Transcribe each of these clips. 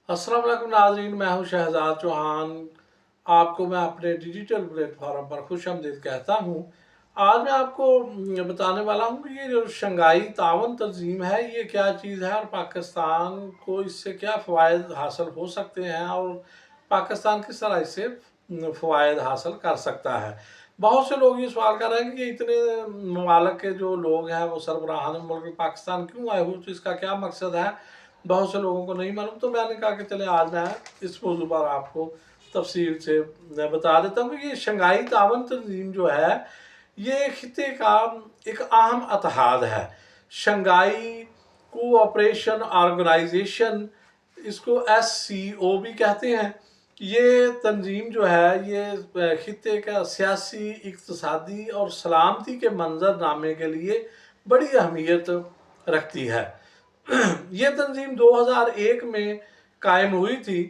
अस्सलाम वालेकुम नाज़रीन, मैं हूं शहजाद चौहान। आपको मैं अपने डिजिटल प्लेटफॉर्म पर खुश आमदीद कहता हूं। आज मैं आपको बताने वाला हूं कि ये जो शंघाई तावन तंजीम है ये क्या चीज़ है और पाकिस्तान को इससे क्या फ़वाइद हासिल हो सकते हैं और पाकिस्तान किस तरह इससे फ़वाइद हासिल कर सकता है। बहुत से लोग ये सवाल कर रहे हैं कि ये इतने ममालिक के जो लोग हैं वो सरबराहान मुल्क पाकिस्तान क्यों आए हुए, तो इसका क्या मकसद है बहुत से लोगों को नहीं मालूम। तो मैंने कहा कि चले आज मैं इस मौजू पर आपको तफसील से मैं बता देता हूँ कि ये शंघाई तावन तंजीम जो है ये खिते का एक अहम अतहाद है। शंघाई कोऑपरेशन ऑर्गेनाइजेशन, इसको SCO भी कहते हैं। ये तंजीम जो है ये खिते का सियासी, इक़्तिसादी और सलामती के मंजरनामे के लिए बड़ी अहमियत रखती है। ये तंजीम 2001 में कायम हुई थी।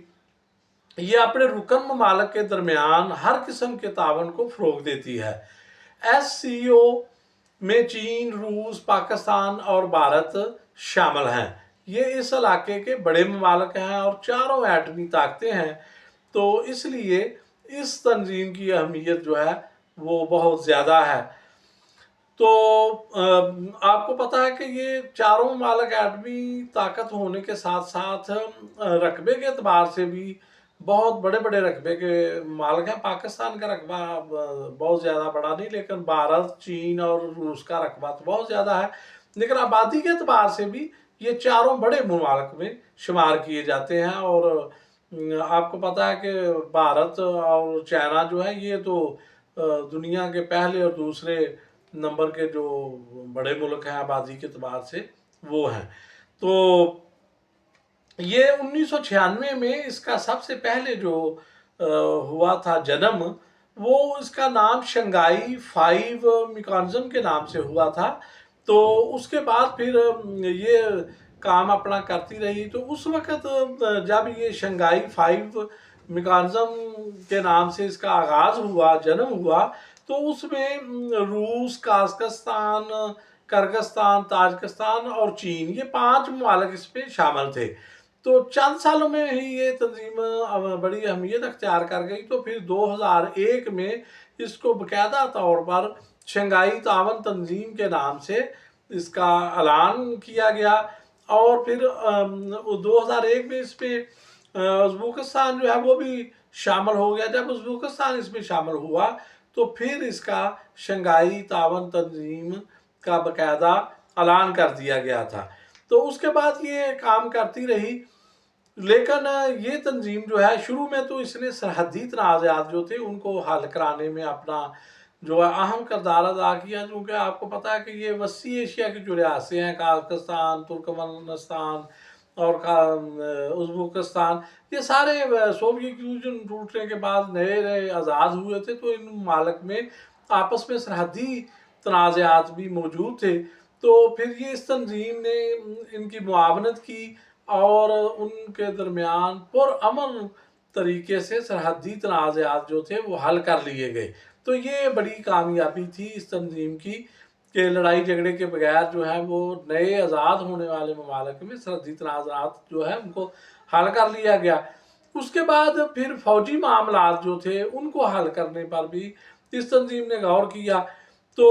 ये अपने रुकन ममालिक के दरमियान हर किस्म के तावन को फ़रोग़ देती है। SCO में चीन, रूस, पाकिस्तान और भारत शामिल हैं। ये इस इलाके के बड़े ममालिक हैं और चारों एटमी ताकतें हैं, तो इसलिए इस तंजीम की अहमियत जो है वो बहुत ज़्यादा है। तो आपको पता है कि ये चारों ममालिक एटमी ताकत होने के साथ साथ रकबे के एतबार से भी बहुत बड़े बड़े रकबे के मालिक हैं। पाकिस्तान का रकबा बहुत ज़्यादा बड़ा नहीं, लेकिन भारत, चीन और रूस का रकबा तो बहुत ज़्यादा है। लेकिन आबादी के एतबार से भी ये चारों बड़े ममालिक में शुमार किए जाते हैं। और आपको पता है कि भारत और चाइना जो है ये तो दुनिया के पहले और दूसरे नंबर के जो बड़े मुल्क हैं आबादी के एतबार से वो हैं। तो ये 1996 में इसका सबसे पहले जो हुआ था जन्म, वो इसका नाम शंघाई 5 मैकेनिज्म के नाम से हुआ था। तो उसके बाद फिर ये काम अपना करती रही। तो उस वक़्त जब ये शंघाई 5 मैकेनिज्म के नाम से इसका आगाज़ हुआ, जन्म हुआ, तो उसमें रूस, काज़ाकिस्तान, किर्गिस्तान, ताजिकिस्तान और चीन, ये 5 ममालिक इसमें शामिल थे। तो चंद सालों में ही ये तंजीम बड़ी अहमियत अख्तियार कर गई। तो फिर 2001 में इसको बाकायदा तौर पर शंघाई तावन तंजीम के नाम से इसका ऐलान किया गया। और फिर 2001 में इसमें उज़्बेकिस्तान जो है वो भी शामिल हो गया। जब उज़्बेकिस्तान इसमें शामिल हुआ तो फिर इसका शंघाई तावन तंजीम का बाकायदा ऐलान कर दिया गया था। तो उसके बाद ये काम करती रही। लेकिन ये तंजीम जो है शुरू में तो इसने सरहदी तनाज़ात जो थे उनको हल कराने में अपना जो है अहम किरदार अदा किया, क्योंकि आपको पता है कि ये वसी एशिया की जो रियासतें हैं, काज़ाकिस्तान, तुर्कमेनिस्तान और उज़्बेकिस्तान, ये सारे सोवियत यूनियन टूटने के बाद नए नए आज़ाद हुए थे। तो इन ममालिक में आपस में सरहदी तनाज़ात भी मौजूद थे। तो फिर ये इस तंजीम ने इनकी मुआवनत की और उनके दरमियान पुरअमन तरीके से सरहदी तनाज़ात जो थे वो हल कर लिए गए। तो ये बड़ी कामयाबी थी इस तंजीम की कि लड़ाई झगड़े के बगैर जो है वो नए आज़ाद होने वाले ममालिक में सरहदी तनाज़ात जो है उनको हल कर लिया गया। उसके बाद फिर फ़ौजी मामलात जो थे उनको हल करने पर भी इस तंजीम ने गौर किया। तो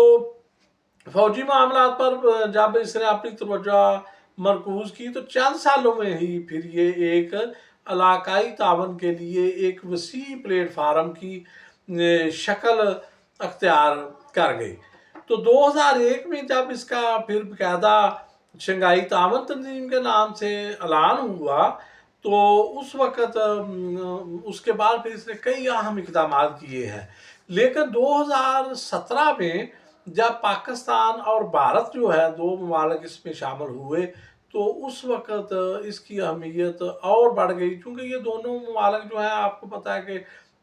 फ़ौजी मामलात पर जब इसने अपनी तवज्जो मरकूज़ की तो चंद सालों में ही फिर ये एक इलाकाई तावन के लिए एक वसी प्लेटफार्म की शक्ल अख्तियार कर गई। तो 2001 में जब इसका फिर बाकायदा शंघाई तावन तंजीम के नाम से ऐलान हुआ तो उस वक़्त उसके बाद फिर इसने कई अहम इक़दामात किए हैं। लेकिन 2017 में जब पाकिस्तान और भारत जो है 2 ममालिक इसमें शामिल हुए तो उस वक़्त इसकी अहमियत और बढ़ गई, क्योंकि ये दोनों ममालिक जो हैं आपको पता है कि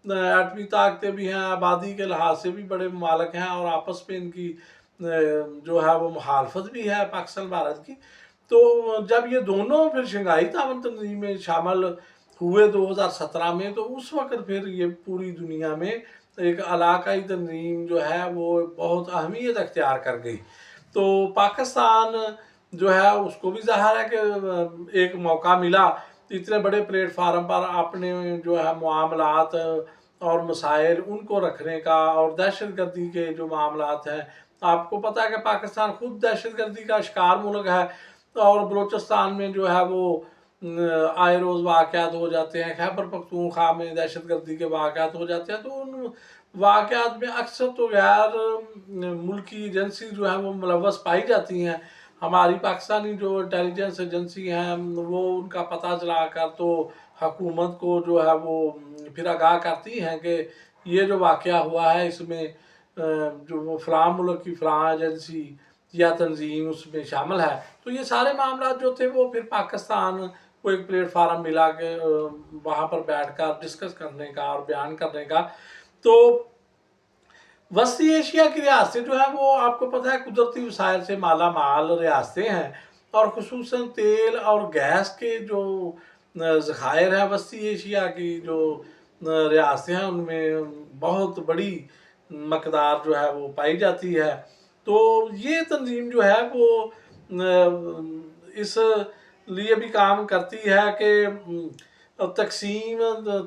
एटमी ताकतें भी हैं, आबादी के लिहाज से भी बड़े ममालिक हैं और आपस में इनकी जो है वो मुखालफत भी है पाकिस्तान भारत की। तो जब ये दोनों फिर शंघाई तावन तंजीम में शामिल हुए 2017 में, तो उस वक़्त फिर ये पूरी दुनिया में एक इलाकाई तंजीम जो है वो बहुत अहमियत अख्तियार कर गई। तो पाकिस्तान जो है उसको भी ज़ाहिर है कि एक मौका मिला इतने बड़े प्लेटफार्म पर अपने जो है मामलात और मसाइल उनको रखने का, और दहशतगर्दी के जो मामलात हैं, आपको पता है कि पाकिस्तान खुद दहशतगर्दी का शिकार मुल्क है, और बलूचिस्तान में जो है वो आए रोज़ वाक़यात हो जाते हैं, खैबर पख्तूनख्वा में दहशतगर्दी के वाक़यात हो जाते हैं। तो उन वाक़यात में अक्सर तो गैर मुल्की एजेंसी जो है वो मुलव्वस पाई जाती हैं। हमारी पाकिस्तानी जो इंटेलिजेंस एजेंसी हैं वो उनका पता चला कर तो हुकूमत को जो है वो फिर आगाह करती हैं कि ये जो वाक़या हुआ है इसमें जो वो फ़लाँ मुल्क की फ़लाँ एजेंसी या तंजीम उसमें शामिल है। तो ये सारे मामला जो थे वो फिर पाकिस्तान को एक प्लेटफार्म मिला के वहाँ पर बैठकर डिस्कस करने का और बयान करने का। तो वस्ती एशिया की रियासतें जो है वो आपको पता है कुदरती वसाइल से माला माल रियासतें हैं, और खुसूसन तेल और गैस के जो ज़खायर हैं वस्ती एशिया की जो रियासतें हैं उनमें बहुत बड़ी मकदार जो है वो पाई जाती है। तो ये तंजीम जो है वो इस लिए भी काम करती है कि तकसीम,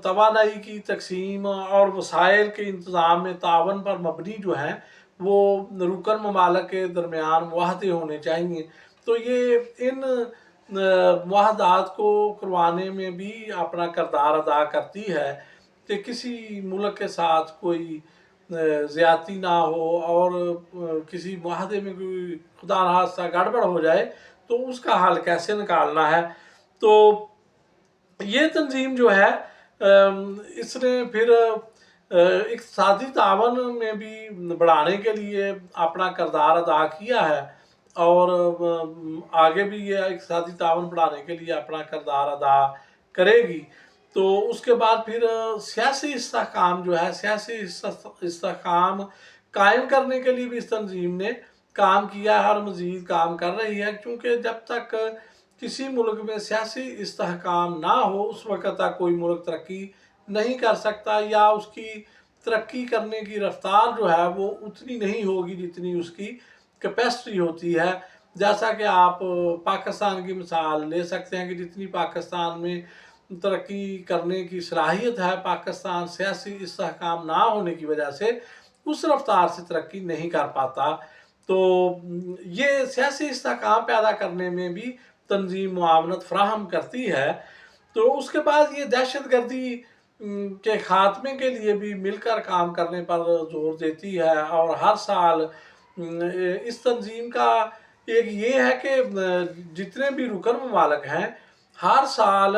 तवानाई की तकसीम और वसाइल के इंतज़ाम में तावन पर मबनी जो है वो रुकन ममालिक के दरमियान मुआहदे होने चाहिए। तो ये इन मुआहदात को करवाने में भी अपना किरदार अदा करती है कि किसी मुल्क के साथ कोई ज़्यादती ना हो, और किसी मुआहदे में कोई खुदा न खास्ता गड़बड़ हो जाए तो उसका हल कैसे निकालना है। तो ये तंजीम जो है इसने फिर इक़्तिसादी तावन में भी बढ़ाने के लिए अपना किरदार अदा किया है, और आगे भी ये इक़्तिसादी तावन बढ़ाने के लिए अपना किरदार अदा करेगी। तो उसके बाद फिर सियासी इस्तेहकाम जो है, सियासी इस्तेहकाम कायम करने के लिए भी इस तंजीम ने काम किया है और मज़ीद काम कर रही है, क्योंकि जब तक किसी मुल्क में सियासी इस्तेहकाम ना हो उस वक़्त तक कोई मुल्क तरक्की नहीं कर सकता, या उसकी तरक्की करने की रफ्तार जो है वो उतनी नहीं होगी जितनी उसकी कैपेसिटी होती है। जैसा कि आप पाकिस्तान की मिसाल ले सकते हैं कि जितनी पाकिस्तान में तरक्की करने की सलाहियत है, पाकिस्तान सियासी इस्तेहकाम ना होने की वजह से उस रफ्तार से तरक्की नहीं कर पाता। तो ये सियासी इस्तेहकाम पैदा करने में भी तंजीम मुआवनत फराहम करती है। तो उसके बाद ये दहशतगर्दी के ख़ात्मे के लिए भी मिलकर काम करने पर जोर देती है, और हर साल इस तंजीम का एक ये है कि जितने भी रुकन ममालिक हैं हर साल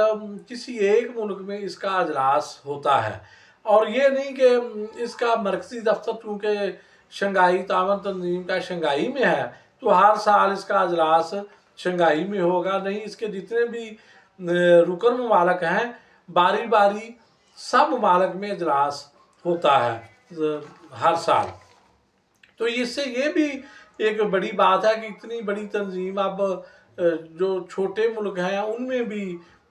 किसी एक मुल्क में इसका अजलास होता है, और ये नहीं कि इसका मरकज़ी दफ्तर चूँकि शंघाई तावन तंजीम का शंघाई में है तो हर साल इसका अजलास शंघाई में होगा। नहीं, इसके जितने भी रुकन ममालिक हैं बारी बारी सब ममालिक में अजलास होता है हर साल। तो इससे ये भी एक बड़ी बात है कि इतनी बड़ी तंजीम अब जो छोटे मुल्क हैं उनमें भी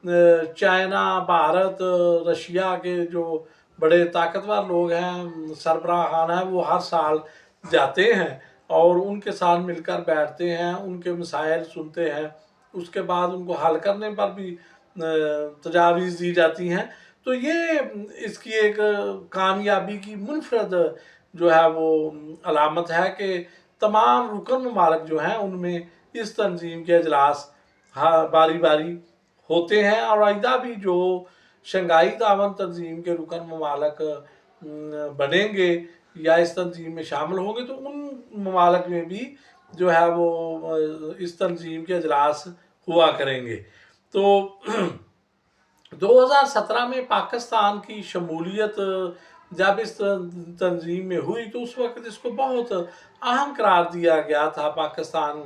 चाइना, भारत, रशिया के जो बड़े ताकतवर लोग हैं, सरबराह खान हैं, वो हर साल जाते हैं और उनके साथ मिलकर बैठते हैं, उनके मसाइल सुनते हैं, उसके बाद उनको हल करने पर भी तजावीज़ दी जाती हैं। तो ये इसकी एक कामयाबी की मुनफरद जो है वो अलामत है कि तमाम रुकन ममालिक जो हैं उनमें इस तंजीम के अजलास बारी बारी होते हैं, और आइंदा भी जो शंघाई तावन तंजीम के रुकन ममालिक बनेंगे या इस तंजीम में शामिल होंगे तो उन ममालिक में भी जो है वो इस तंजीम के अजलास हुआ करेंगे। तो 2017 में पाकिस्तान की शमूलियत जब इस तंजीम में हुई तो उस वक्त इसको बहुत अहम करार दिया गया था पाकिस्तान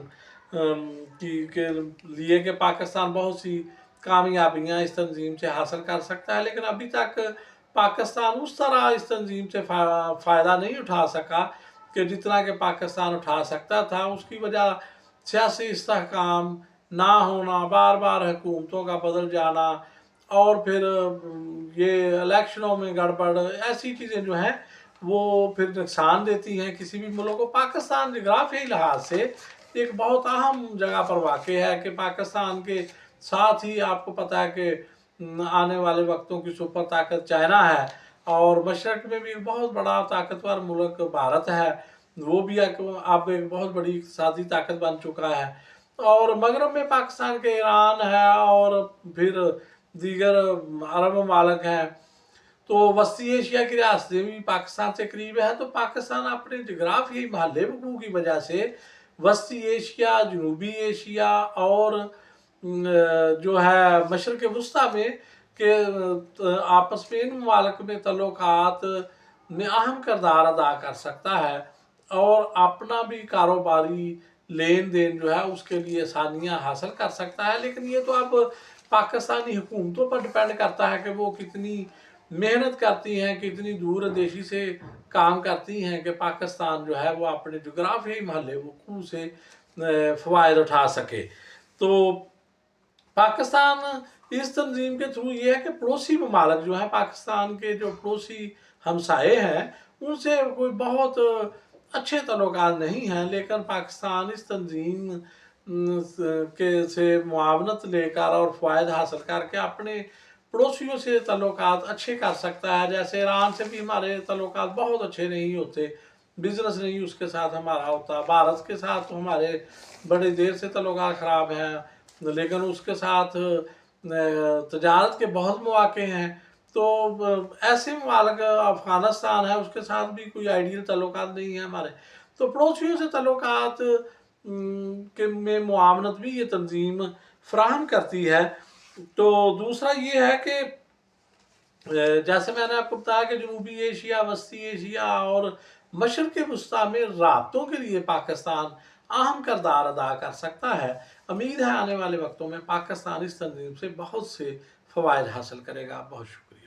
के लिए कि पाकिस्तान बहुत सी कामयाबियां इस तंजीम से हासिल कर सकता है, लेकिन अभी तक पाकिस्तान उस तरह इस तंजीम से फ़ायदा नहीं उठा सका कि जितना कि पाकिस्तान उठा सकता था। उसकी वजह सियासी इस्तेहकाम ना होना, बार बार हुकूमतों का बदल जाना, और फिर ये इलेक्शनों में गड़बड़, ऐसी चीज़ें जो हैं वो फिर नुकसान देती हैं किसी भी मुल्क को। पाकिस्तान जोग्राफियाई लिहाज से एक बहुत अहम जगह पर वाक़ है कि पाकिस्तान के साथ ही आपको पता है कि आने वाले वक्तों की सुपर ताकत चाइना है, और मशरक में भी एक बहुत बड़ा ताकतवर मुल्क भारत है, वो भी अब एक बहुत बड़ी इक़्तिसादी ताकत बन चुका है। और मगरब में पाकिस्तान के ईरान है, और फिर दीगर अरब ममालिक हैं। तो वस्ती एशिया की रियासतें भी पाकिस्तान से करीब है, तो पाकिस्तान अपने जगराफियाई महल्ले वकूँ की वजह से वस्ती एशिया, जनूबी एशिया और जो है मशरक़ वस्ता में के आपस में इन ममालिक में तल्लुकात में अहम किरदार अदा कर सकता है, और अपना भी कारोबारी लेन देन जो है उसके लिए आसानियाँ हासिल कर सकता है। लेकिन ये तो अब पाकिस्तानी हुकूमतों पर डिपेंड करता है कि वो कितनी मेहनत करती हैं, कितनी दूरंदेशी से काम करती हैं कि पाकिस्तान जो है वो अपने जोग्राफियाई महल्ले वकूँ से फ़वाइद उठा सके। तो पाकिस्तान इस तंजीम के थ्रू ये है कि पड़ोसी ममालिक जो है, पाकिस्तान के जो पड़ोसी हमसाए हैं, उनसे कोई बहुत अच्छे तल्लुकात नहीं हैं, लेकिन पाकिस्तान इस तंजीम के से मुआवनत लेकर और फ़वाइद हासिल करके अपने पड़ोसियों से तल्लुकात अच्छे कर सकता है। जैसे ईरान से भी हमारे तल्लुकात बहुत अच्छे नहीं होते, बिज़नेस नहीं उसके साथ हमारा होता। भारत के साथ तो हमारे बड़े देर से तल्लुकात ख़राब हैं, लेकिन उसके साथ तजारत के बहुत मौक़े हैं। तो ऐसे ममालिक, अफ़गानिस्तान है, उसके साथ भी कोई आइडियल तल्लुकात नहीं है हमारे। तो पड़ोसियों से तल्लुकात के में मुआवनत भी ये तंजीम फ़राहम करती है। तो दूसरा ये है कि जैसे मैंने आपको बताया कि जनूबी एशिया, वस्ती एशिया और मशरक़ वस्ता में राब्तों के लिए पाकिस्तान अहम किरदार अदा कर सकता है। उम्मीद है आने वाले वक्तों में पाकिस्तान इस तंजीम से बहुत से फ़वाइद हासिल करेगा। बहुत शुक्रिया।